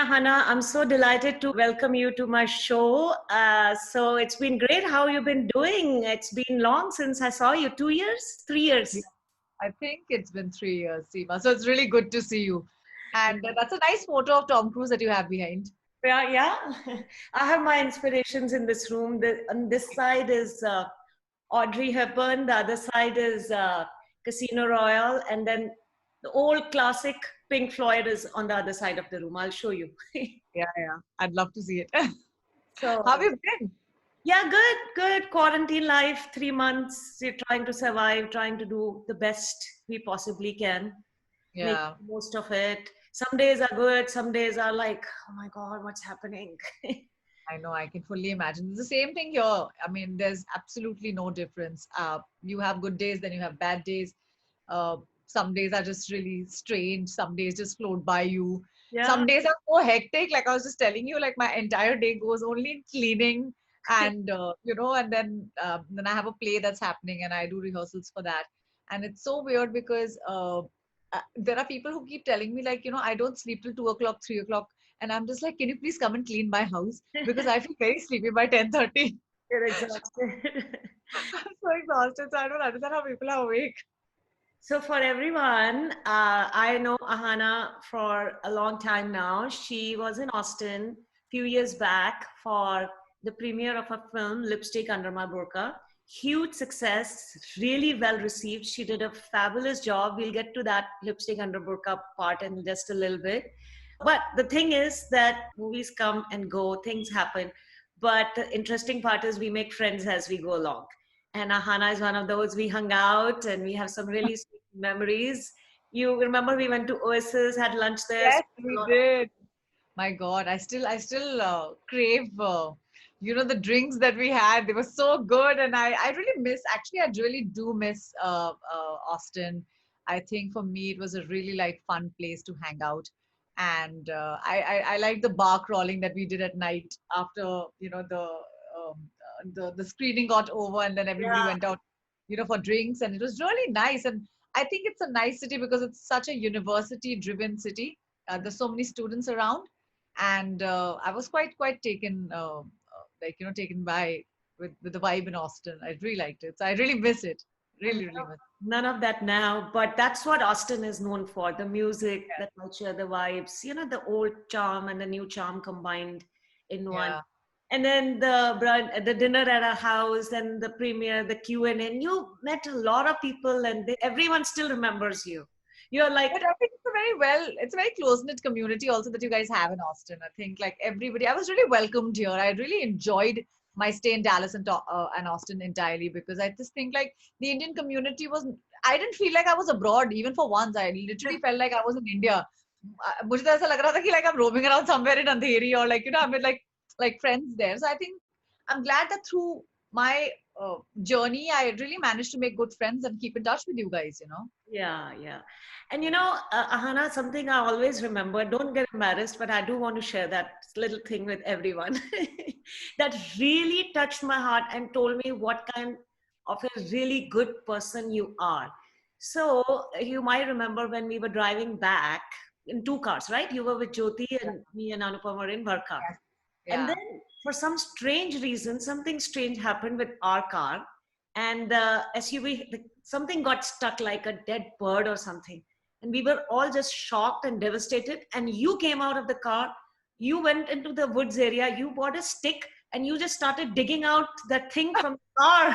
Aahana. I'm so delighted to welcome you to my show. So it's been great. How you been doing? It's been long since I saw you. 2 years? 3 years? Yeah, I think it's been 3 years, Seema. So it's really good to see you. And that's a nice photo of Tom Cruise that you have behind. Yeah, yeah. I have my inspirations in this room. On this side is Audrey Hepburn. The other side is Casino Royale. And then the old classic Pink Floyd is on the other side of the room. I'll show you. Yeah, yeah. I'd love to see it. How have So you been? yeah, good, good. Quarantine life, 3 months. We're trying to survive, trying to do the best we possibly can, make Yeah, the most of it. Some days are good, some days are like, oh my God, what's happening? I know. I can fully imagine. It's the same thing here. I mean, there's absolutely no difference. You have good days, then you have bad days. Uh, some days are just really strange. Some days just float by you. Yeah. Some days are so hectic. Like I was just telling you, like my entire day goes only in cleaning and and then I have a play that's happening and I do rehearsals for that. And it's so weird because there are people who keep telling me like, I don't sleep till 2 o'clock, 3 o'clock, and I'm just like, can you please come and clean my house because I feel very sleepy by 10:30. You're exhausted. I'm so exhausted, so I don't understand how people are awake. So for everyone, I know Ahana for a long time now. She was in Austin a few years back for the premiere of a film, Lipstick Under My Burqa. Huge success, really well received. She did a fabulous job. We'll get to that Lipstick Under Burqa part in just a little bit. But the thing is that movies come and go, things happen. But the interesting part is we make friends as we go along. And Ahana is one of those. We hung out and we have some really sweet memories. You remember we went to Oasis, had lunch there. Yes, Spoke a we lot. did. My God, I still crave, the drinks that we had. They were so good, and I really miss. Actually, I really do miss Austin. I think for me, it was a really like fun place to hang out, and I like the bar crawling that we did at night after the screening got over, and then everybody Yeah, went out, for drinks, and it was really nice. And I think it's a nice city because it's such a university-driven city. There's so many students around, and I was quite taken, taken by with the vibe in Austin. I really liked it, so I really miss it. and Really miss. none of that now. But that's what Austin is known for: the music, It. the culture, the vibes. The old charm and the new charm combined in one. Yeah, And then the dinner at our house, and the premiere, the Q&A. And you met a lot of people, and everyone still remembers you. You're like, but I think it's a very close knit community also that you guys have in Austin. I think like everybody, I was really welcomed here. I really enjoyed my stay in Dallas and Austin entirely because I just think like the Indian community was. I didn't feel like I was abroad even for once. I literally felt like I was in India. मुझे तो ऐसा लग रहा था कि like I'm roaming around somewhere in Andheri or like I'm with like friends there. So I think I'm glad that through my journey, I really managed to make good friends and keep in touch with you guys. yeah, yeah. And Ahana, something I always remember, don't get embarrassed, but I do want to share that little thing with everyone that really touched my heart and told me what kind of a really good person you are. So you might remember when we were driving back in two cars, right? You were with Jyoti Yeah. and me and Anupam were in Varka. Yes. And Yeah. then for some strange reason, something strange happened with our car. And the SUV, something got stuck like a dead bird or something. And we were all just shocked and devastated. And you came out of the car, you went into the woods area, you bought a stick, and you just started digging out that thing from the car.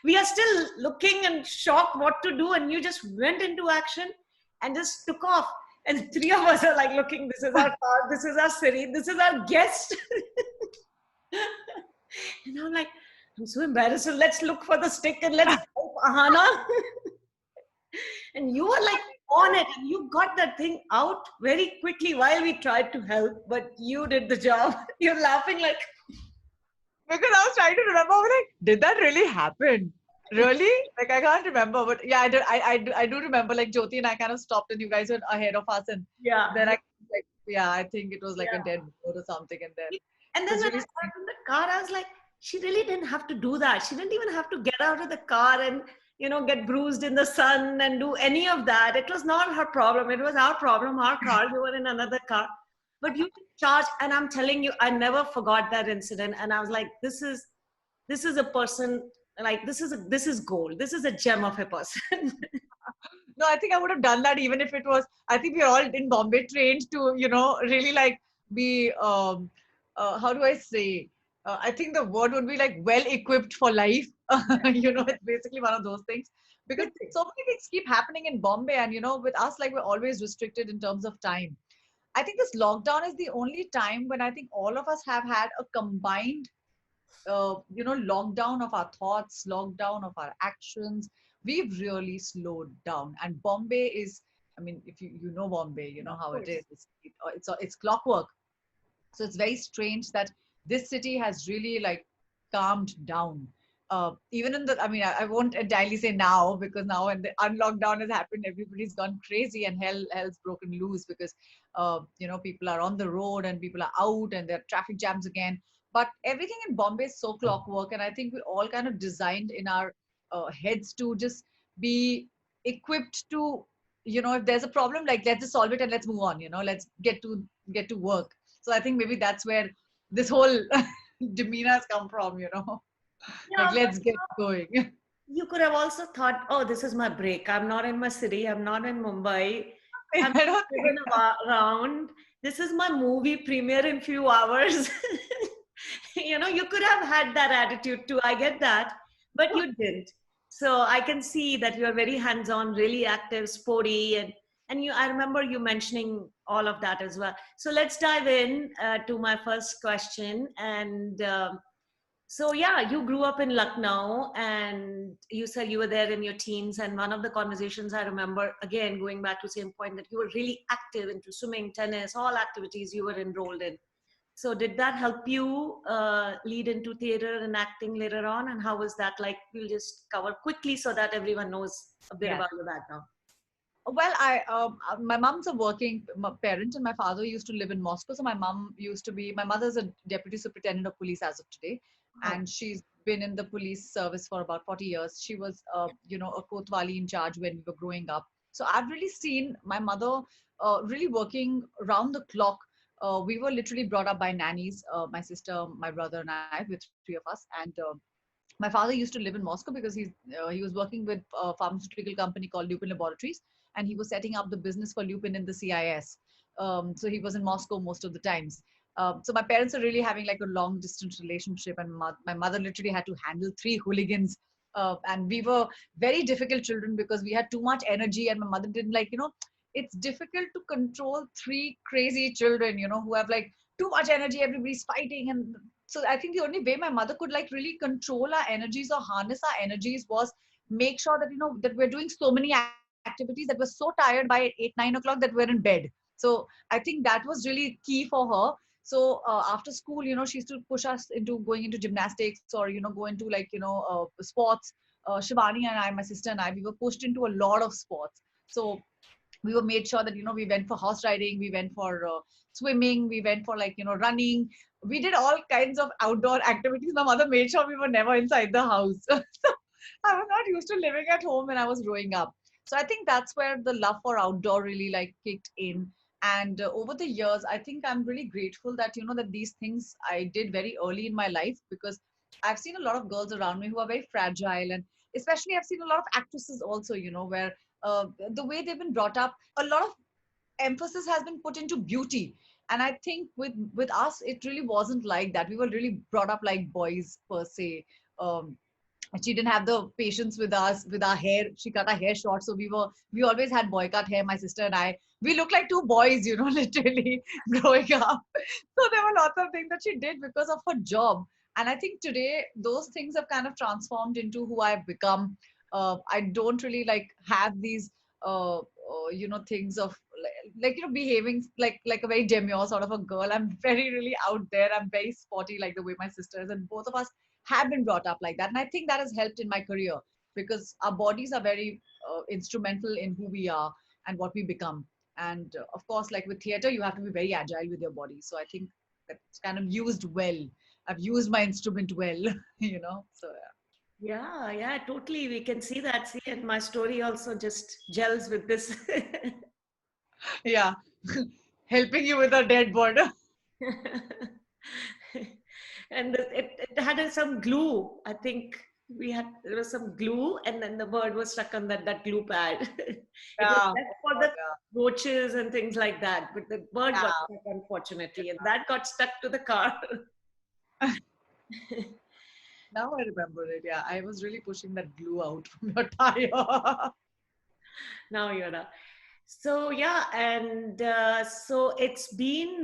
We are still looking and shocked what to do. And you just went into action and just took off. And three of us are like looking, this is our car, this is our city, this is our guest. And I'm like, I'm so embarrassed. So let's look for the stick and let's help Ahana. And you were like on it and you got that thing out very quickly while we tried to help, but you did the job. You're laughing like, Because I was trying to remember, I was like, did that really happen? Really? Like I can't remember, but yeah, I do. I do remember. Like Jyoti and I kind of stopped, and you guys were ahead of us, and yeah. then I like, yeah, I think it was like a Yeah. dead bird or something, and then And it then was when really I sweet. got in the car, I was like, she really didn't have to do that. She didn't even have to get out of the car and, get bruised in the sun and do any of that. It was not her problem. It was our problem, our car. We were in another car. but you took charge. And I'm telling you, I never forgot that incident. And I was like, this is a person, like this is gold. This is a gem of a person. No, I think I would have done that even if it was. I think we are all in Bombay trained to, really like be. How do I say? I think the word would be like well equipped for life. It's basically one of those things because Good thing. so many things keep happening in Bombay, and with us, like we're always restricted in terms of time. I think this lockdown is the only time when I think all of us have had a combined lockdown of our thoughts, lockdown of our actions. We've really slowed down. And Bombay is, I mean, if you know Bombay, you Yeah, know of how it course. is. It's clockwork. So it's very strange that this city has really like calmed down. Even in the, I mean, I won't entirely say now because now when the unlockdown has happened, everybody's gone crazy and hell's broken loose because, people are on the road and people are out and there are traffic jams again. But everything in Bombay is so clockwork, and I think we all kind of designed in our heads to just be equipped to, if there's a problem, like let's just solve it and let's move on. Let's get to work. So I think maybe that's where this whole demeanor has come from, like Yeah, but let's get going. you could have also thought, oh, this is my break. I'm not in my city. I'm not in Mumbai. I'm I don't driven think. around. This is my movie premiere in few hours. You could have had that attitude too. I get that, but you didn't. So I can see that you are very hands-on, really active, sporty, and you. I remember you mentioning all of that as well. So let's dive in to my first question. And so yeah, you grew up in Lucknow, and you said you were there in your teens. And one of the conversations I remember, again going back to the same point, that you were really active into swimming, tennis, all activities you were enrolled in. So did that help you lead into theater and acting later on? And how was that like? We'll just cover quickly so that everyone knows a bit Yeah. about your background. Well, my mom's a working parent, and my father used to live in Moscow. So my mother's a deputy superintendent of police as of today, Oh, and she's been in the police service for about 40 years. She was, a kotwali in charge when we were growing up. So I've really seen my mother really working around the clock. We were literally brought up by nannies, my sister, my brother, and I, with three of us. And my father used to live in Moscow because he was working with a pharmaceutical company called Lupin Laboratories, and he was setting up the business for Lupin in the CIS. So he was in Moscow most of the times. So my parents are really having like a long distance relationship, and my mother literally had to handle three hooligans. And we were very difficult children because we had too much energy, and my mother didn't like, it's difficult to control three crazy children, who have like too much energy, everybody's fighting. And so I think the only way my mother could like really control our energies or harness our energies was make sure that that we're doing so many activities that we're so tired by 8-9 o'clock that we're in bed. So I think that was really key for her. So after school, she used to push us into going into gymnastics or go into like sports. Shivani and I, my sister and I, we were pushed into a lot of sports. So we were made sure that we went for horse riding, we went for swimming, we went for like running. We did all kinds of outdoor activities. My mother made sure we were never inside the house. So I was not used to living at home when I was growing up. So I think that's where the love for outdoor really like kicked in. And over the years, I think I'm really grateful that that these things I did very early in my life, because I've seen a lot of girls around me who are very fragile, and especially I've seen a lot of actresses also, where the way they've been brought up, a lot of emphasis has been put into beauty. And I think with us it really wasn't like that. We were really brought up like boys per se. um, and she didn't have the patience with us with our hair. She cut our hair short, so we always had boy cut hair, my sister and I. We looked like two boys, literally growing up. So there were lots of things that she did because of her job. And I think today those things have kind of transformed into who I've become. I don't really like have these things of behaving like a very demure sort of a girl. I'm very really out there. I'm very sporty like the way my sister is, and both of us have been brought up like that. And I think that has helped in my career because our bodies are very instrumental in who we are and what we become. And of course, like with theater, you have to be very agile with your body. So I think that's kind of used well. I've used my instrument well, So yeah, yeah, totally. We can see that. See, and my story also just gels with this. yeah. helping you with a dead bird. And it had some glue. I think there was some glue, and then the bird was stuck on that glue pad. It was Yeah. left Oh for God, the roaches and things like that, but the bird got yeah. stuck, unfortunately, and that got stuck to the car. Yeah. Now I remember it. Yeah, I was really pushing that glue out from your tire. Now you're a So yeah, and so it's been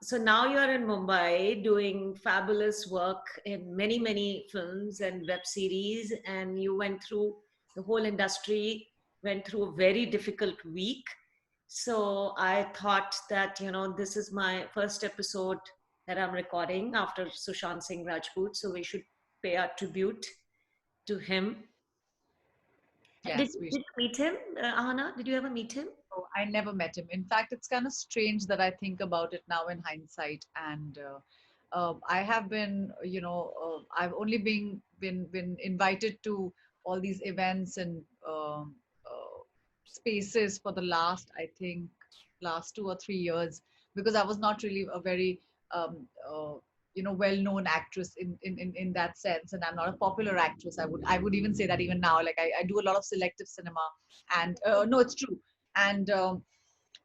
so now you're in Mumbai doing fabulous work in many films and web series, and you went through the whole industry, went through a very difficult week. So I thought that this is my first episode that I'm recording after Sushant Singh Rajput, so we should pay our tribute to him. Did, Yes, we did you meet him, Ahana? Did you ever meet him? So I never met him. In fact, it's kind of strange that I think about it now in hindsight. And I have been, I've only been invited to all these events and spaces for the last 2 or 3 years, because I was not really a very um, uh, well-known actress in that sense, and I'm not a popular actress. I would even say that even now, like I do a lot of selective cinema, and no, it's true. And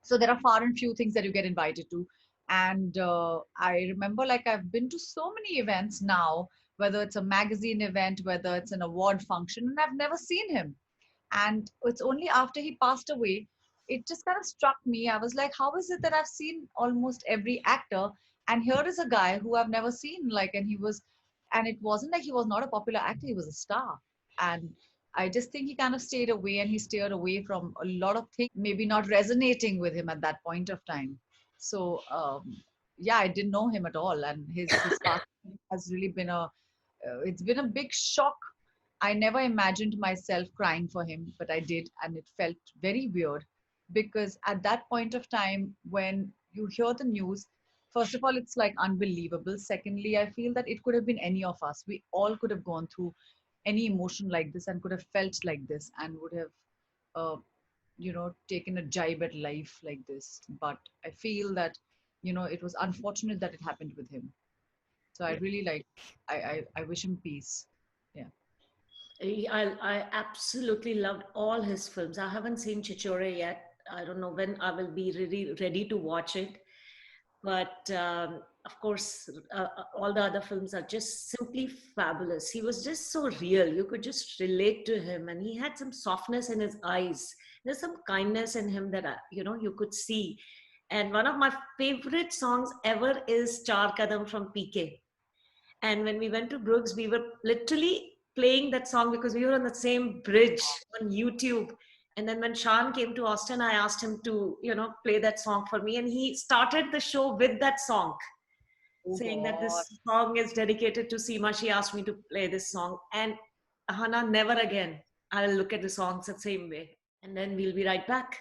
so there are far and few things that you get invited to. And I remember, like, I've been to so many events now, whether it's a magazine event, whether it's an award function, and I've never seen him. And it's only after he passed away, it just kind of struck me. I was like, how is it that I've seen almost every actor, and here is a guy who I've never seen, like, and it wasn't like he was not a popular actor, he was a star. And I just think he kind of stayed away, and he steered away from a lot of things, maybe not resonating with him at that point of time. So yeah, I didn't know him at all, and his passing has really been it's been a big shock. I never imagined myself crying for him, but I did, and it felt very weird, because at that point of time, when you hear the news, first of all, it's like unbelievable. Secondly, I feel that it could have been any of us. We all could have gone through any emotion like this and could have felt like this and would have, uh, taken a jibe at life like this. But I feel that, it was unfortunate that it happened with him. So I really I wish him peace. Yeah. I absolutely loved all his films. I haven't seen Chichore yet. I don't know when I will be really ready to watch it. But of course, all the other films are just simply fabulous. He was just so real. You could just relate to him, and he had some softness in his eyes. There's some kindness in him that you could see. And one of my favorite songs ever is Char Kadam from PK. And when we went to Brooks, we were literally playing that song because we were on the same bridge on YouTube. And then when Sean came to Austin, I asked him to, play that song for me. And he started the show with that song, Oh saying that God. this song is dedicated to Seema. She asked me to play this song. And Hannah, never again. I'll look at the songs the same way. And then we'll be right back.